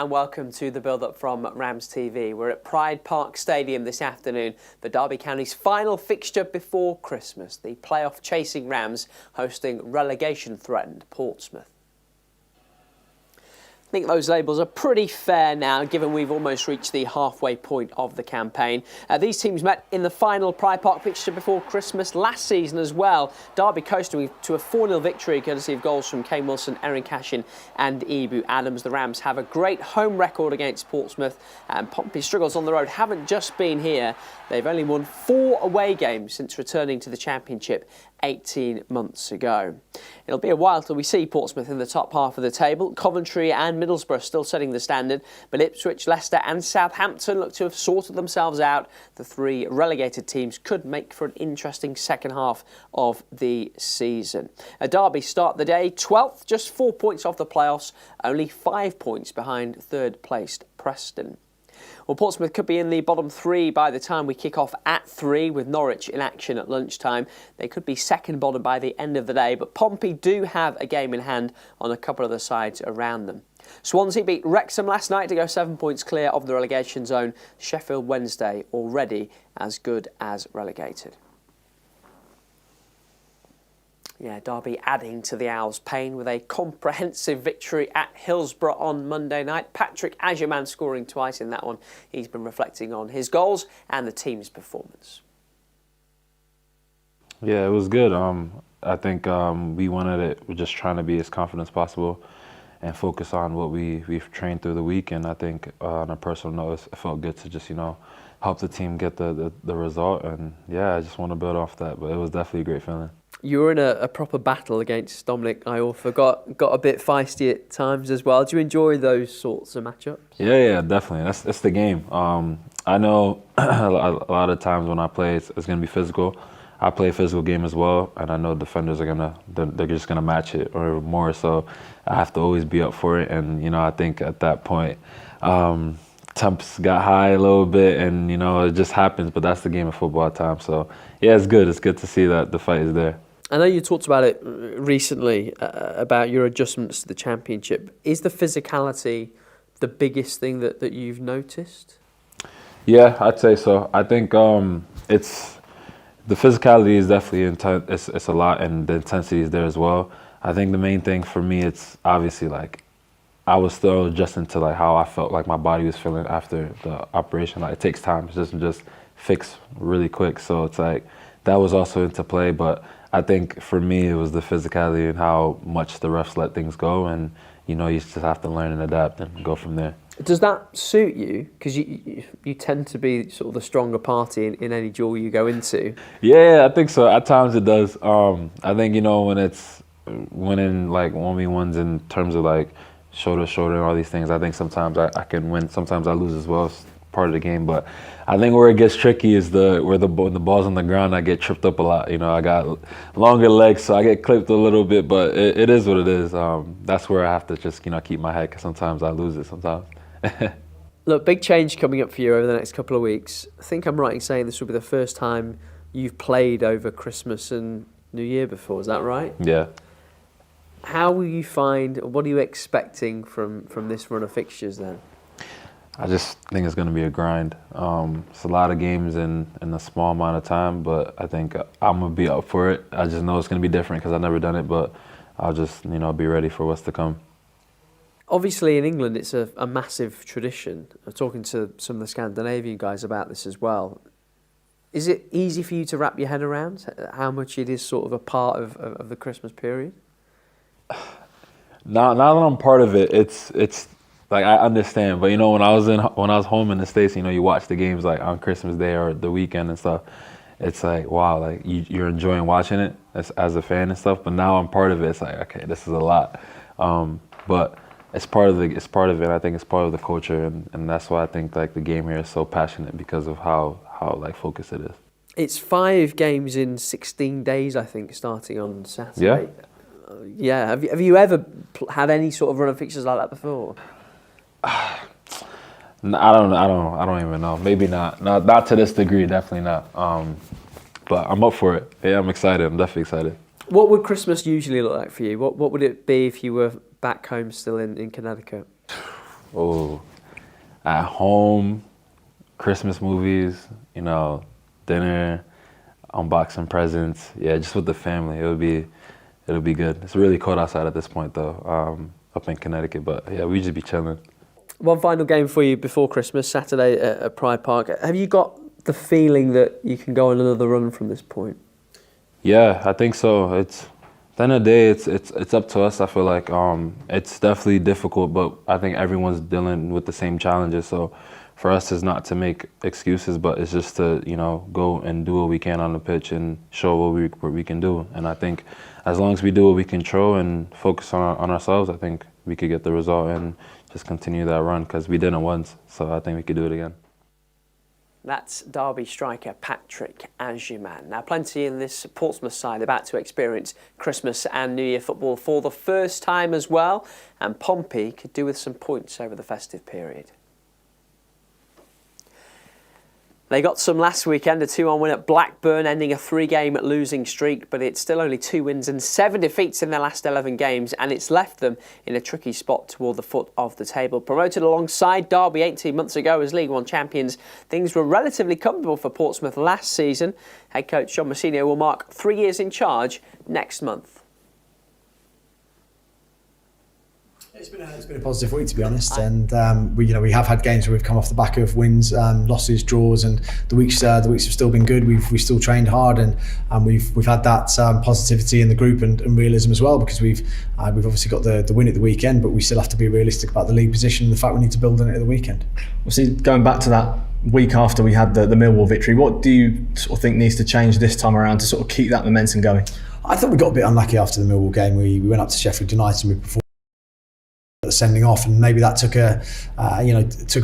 and welcome to the build-up from RamsTV. We're at Pride Park Stadium this afternoon for Derby County's final fixture before Christmas. The playoff-chasing Rams hosting relegation-threatened Portsmouth. I think those labels are pretty fair now, given we've almost reached the halfway point of the campaign. These teams met in the final Pride Park fixture before Christmas last season as well. Derby coasting to a 4-0 victory, courtesy of goals from Kane Wilson, Erin Cashin and Ibu Adams. The Rams have a great home record against Portsmouth, and Pompey's struggles on the road haven't just been here. They've only won 4 away games since returning to the Championship 18 months ago. It'll be a while till we see Portsmouth in the top half of the table. Coventry and Middlesbrough still setting the standard, but Ipswich, Leicester and Southampton look to have sorted themselves out. The 3 relegated teams could make for an interesting second half of the season. Derby start the day 12th, just 4 points off the playoffs, only 5 points behind third placed Preston. Well, Portsmouth could be in the bottom 3 by the time we kick off at 3, with Norwich in action at lunchtime. They could be second bottom by the end of the day, but Pompey do have a game in hand on a couple of the sides around them. Swansea beat Wrexham last night to go 7 points clear of the relegation zone. Sheffield Wednesday already as good as relegated. Yeah, Derby adding to the Owls' pain with a comprehensive victory at Hillsborough on Monday night. Patrick Agyemang scoring twice in that one. He's been reflecting on his goals and the team's performance. Yeah, it was good. I think we wanted it. We're just trying to be as confident as possible and focus on what we've trained through the week. And I think on a personal note, it felt good to just, help the team get the result. And yeah, I just want to build off that. But it was definitely a great feeling. You were in a proper battle against Dominic Iorfa, got a bit feisty at times as well. Do you enjoy those sorts of matchups? Yeah, definitely. That's the game. I know a lot of times when I play, it's going to be physical. I play a physical game as well, and I know defenders are they're just gonna match it or more. So I have to always be up for it. And I think at that point, temps got high a little bit, and it just happens. But that's the game of football at times. So yeah, it's good. It's good to see that the fight is there. I know you talked about it recently, about your adjustments to the Championship. Is the physicality the biggest thing that you've noticed? Yeah, I'd say so. I think it's the physicality is definitely intense. It's a lot, and the intensity is there as well. I think the main thing for me, it's obviously I was still adjusting to how I felt like my body was feeling after the operation. It takes time. It doesn't just fix really quick. So it's that was also into play, but I think for me it was the physicality and how much the refs let things go, and you just have to learn and adapt and go from there. Does that suit you? Because you tend to be sort of the stronger party in any duel you go into. Yeah, I think so. At times it does. I think when it's winning 1v1s in terms of shoulder to shoulder and all these things, I think sometimes I can win, sometimes I lose as well. It's part of the game, but I think where it gets tricky is when the ball's on the ground, I get tripped up a lot. I got longer legs, so I get clipped a little bit, but it is what it is. That's where I have to just keep my head, because sometimes I lose it sometimes. Look, big change coming up for you over the next couple of weeks. I think I'm right in saying this will be the first time you've played over Christmas and New Year before, is that right? Yeah. How will you find, or what are you expecting from this run of fixtures then? I just think it's going to be a grind. It's a lot of games in a small amount of time, but I think I'm going to be up for it. I just know it's going to be different because I've never done it, but I'll just, be ready for what's to come. Obviously in England it's a massive tradition. I'm talking to some of the Scandinavian guys about this as well. Is it easy for you to wrap your head around how much it is sort of a part of the Christmas period? Now that I'm part of it, it's I understand. But when I was home in the States, you watch the games on Christmas Day or the weekend and stuff. It's wow, you're enjoying watching it as a fan and stuff. But now I'm part of it. It's okay, this is a lot. But it's part of it. I think it's part of the culture, and that's why I think the game here is so passionate, because of how focused it is. It's 5 games in 16 days, I think, starting on Saturday. Yeah. Yeah. Have you ever had any sort of run of fixtures like that before? I don't even know. Maybe not. Not to this degree. Definitely not. But I'm up for it. Yeah, I'm excited. I'm definitely excited. What would Christmas usually look like for you? What would it be if you were back home still in Connecticut? Oh, at home, Christmas movies, dinner, unboxing presents. Yeah, just with the family, it'll be good. It's really cold outside at this point though, up in Connecticut. But yeah, we just be chilling. One final game for you before Christmas, Saturday at Pride Park. Have you got the feeling that you can go on another run from this point? Yeah, I think so. At the end of the day, it's up to us. I feel like it's definitely difficult, but I think everyone's dealing with the same challenges. So for us, it's not to make excuses, but it's just to go and do what we can on the pitch and show what we can do. And I think as long as we do what we control and focus on ourselves, I think we could get the result and just continue that run, because we did it once. So I think we could do it again. That's Derby striker Patrick Agyemang. Now, plenty in this Portsmouth side about to experience Christmas and New Year football for the first time as well, and Pompey could do with some points over the festive period. They got some last weekend, a 2-1 win at Blackburn, ending a 3-game losing streak, but it's still only 2 wins and 7 defeats in their last 11 games, and it's left them in a tricky spot toward the foot of the table. Promoted alongside Derby 18 months ago as League One champions, things were relatively comfortable for Portsmouth last season. Head coach John Mousinho will mark 3 years in charge next month. It's been a positive week, to be honest, and we have had games where we've come off the back of wins, losses, draws, and the weeks have still been good. We've still trained hard, and we've had that positivity in the group and realism as well, because we've obviously got the win at the weekend, but we still have to be realistic about the league position and the fact we need to build on it at the weekend. Obviously, going back to that week after we had the Millwall victory, what do you sort of think needs to change this time around to sort of keep that momentum going? I thought we got a bit unlucky after the Millwall game. We went up to Sheffield United and we performed sending off, and maybe that took a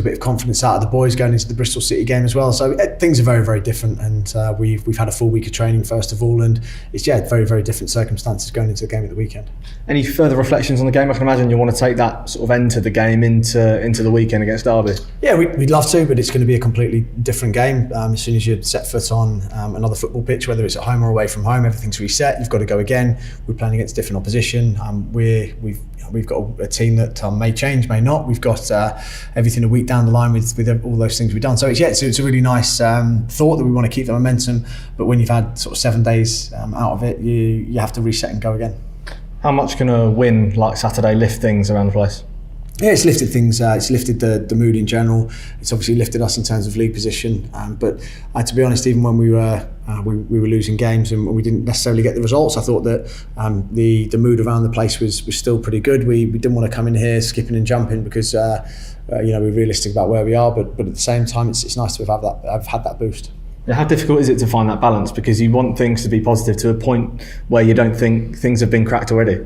bit of confidence out of the boys going into the Bristol City game as well. So things are very, very different, and we've had a full week of training first of all, and it's very, very different circumstances going into the game at the weekend. Any further reflections on the game? I can imagine you want to take that sort of end to the game into the weekend against Derby. Yeah, we'd love to, but it's going to be a completely different game. As soon as you set foot on another football pitch, whether it's at home or away from home, everything's reset. You've got to go again. We're playing against different opposition. We've got a team that may change, may not. We've got everything a week down the line with all those things we've done. So it's a really nice thought that we want to keep the momentum. But when you've had sort of 7 days out of it, you have to reset and go again. How much can a win like Saturday lift things around the place? Yeah, it's lifted things. It's lifted the mood in general. It's obviously lifted us in terms of league position. But to be honest, even when we were losing games and we didn't necessarily get the results, I thought that the mood around the place was still pretty good. We didn't want to come in here skipping and jumping because we're realistic about where we are. But at the same time, it's nice to have had that boost. Yeah, how difficult is it to find that balance? Because you want things to be positive to a point where you don't think things have been cracked already.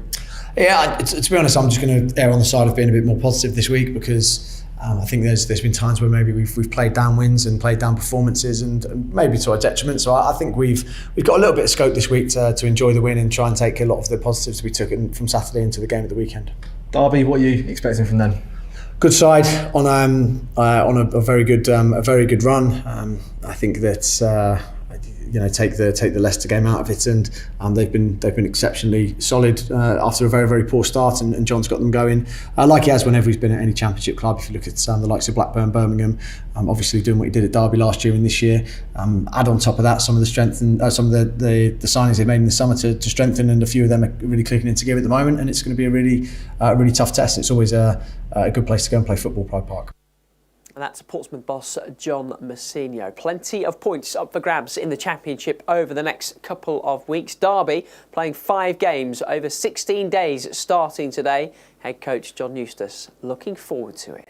Yeah, to be honest, I'm just going to err on the side of being a bit more positive this week, because I think there's been times where maybe we've played down wins and played down performances, and maybe to our detriment. So I think we've got a little bit of scope this week to enjoy the win and try and take a lot of the positives we took from Saturday into the game at the weekend. Derby, what are you expecting from them? Good side on a very good run. I think that. Take the Leicester game out of it, and they've been exceptionally solid after a very, very poor start, and John's got them going like he has whenever he's been at any championship club. If you look at the likes of Blackburn, Birmingham, obviously doing what he did at Derby last year and this year, add on top of that some of the strength and some of the signings they made in the summer to strengthen, and a few of them are really clicking into gear at the moment, and it's going to be a really tough test. It's always a good place to go and play football, Pride Park. And that's Portsmouth boss John Mousinho. Plenty of points up for grabs in the Championship over the next couple of weeks. Derby playing 5 games over 16 days starting today. Head coach John Eustace looking forward to it.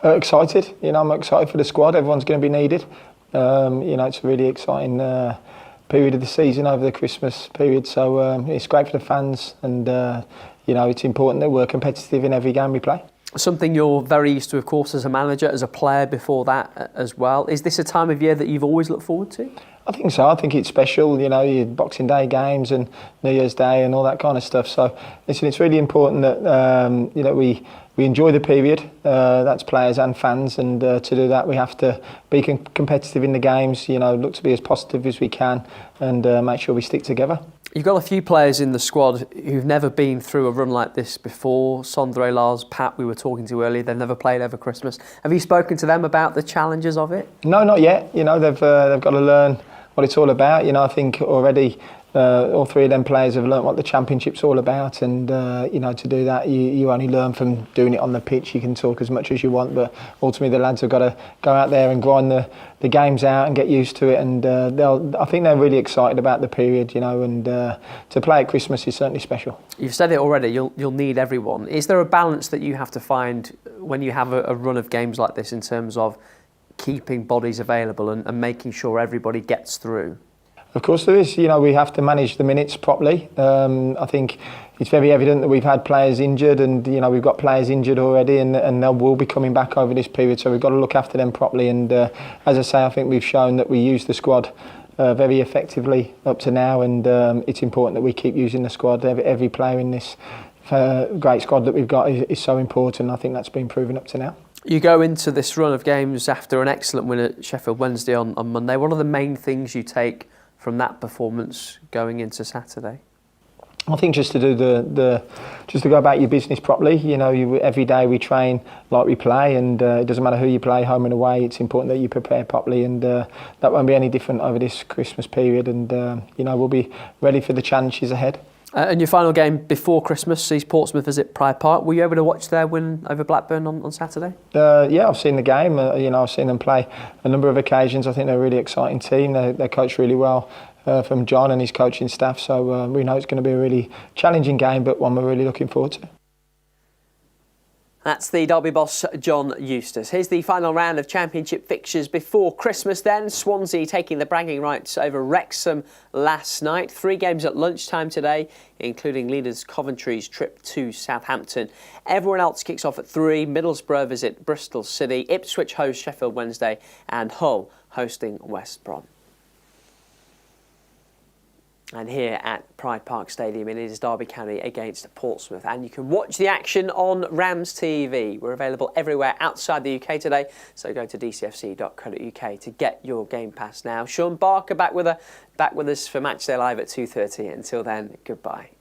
Excited. I'm excited for the squad. Everyone's going to be needed. It's a really exciting period of the season over the Christmas period. So it's great for the fans, and it's important that we're competitive in every game we play. Something you're very used to, of course, as a manager, as a player before that as well. Is this a time of year that you've always looked forward to? I think so. I think it's special, your Boxing Day games and New Year's Day and all that kind of stuff. So, listen, it's really important that we enjoy the period. That's players and fans, and to do that, we have to be competitive in the games. Look to be as positive as we can, and make sure we stick together. You've got a few players in the squad who've never been through a run like this before. Sondre, Lars, Pat, we were talking to earlier, they've never played over Christmas. Have you spoken to them about the challenges of it? No, not yet. You know, they've got to learn what it's all about. You know, I think already all three of them players have learnt what the Championship's all about, and you know, to do that, you only learn from doing it on the pitch. You can talk as much as you want, but ultimately the lads have got to go out there and grind the games out and get used to it. And I think they're really excited about the period, you know, and to play at Christmas is certainly special. You've said it already. You'll need everyone. Is there a balance that you have to find when you have a run of games like this in terms of keeping bodies available and making sure everybody gets through? Of course there is. You know, we have to manage the minutes properly. I think it's very evident that we've had players injured, and you know, we've got players injured already, and they will be coming back over this period, so we've got to look after them properly. And as I say, I think we've shown that we use the squad very effectively up to now, and it's important that we keep using the squad. Every player in this great squad that we've got is so important. I think that's been proven up to now. You go into this run of games after an excellent win at Sheffield Wednesday on Monday. What are the main things you take from that performance going into Saturday? I think just to do just to go about your business properly. You know, every day we train like we play, and it doesn't matter who you play, home and away. It's important that you prepare properly, and that won't be any different over this Christmas period. And you know, we'll be ready for the challenges ahead. And your final game before Christmas sees Portsmouth visit Pride Park. Were you able to watch their win over Blackburn on Saturday? Yeah, I've seen the game. You know, I've seen them play a number of occasions. I think they're a really exciting team. They're coached really well from John and his coaching staff. So we know it's going to be a really challenging game, but one we're really looking forward to. That's the Derby boss, John Eustace. Here's the final round of Championship fixtures before Christmas then. Swansea taking the bragging rights over Wrexham last night. 3 games at lunchtime today, including leaders Coventry's trip to Southampton. Everyone else kicks off at 3. Middlesbrough visit Bristol City. Ipswich host Sheffield Wednesday, and Hull hosting West Brom. And here at Pride Park Stadium, it is Derby County against Portsmouth. And you can watch the action on RamsTV. We're available everywhere outside the UK today, so go to dcfc.co.uk to get your Game Pass now. Sean Barker back with us for Matchday Live at 2:30. Until then, goodbye.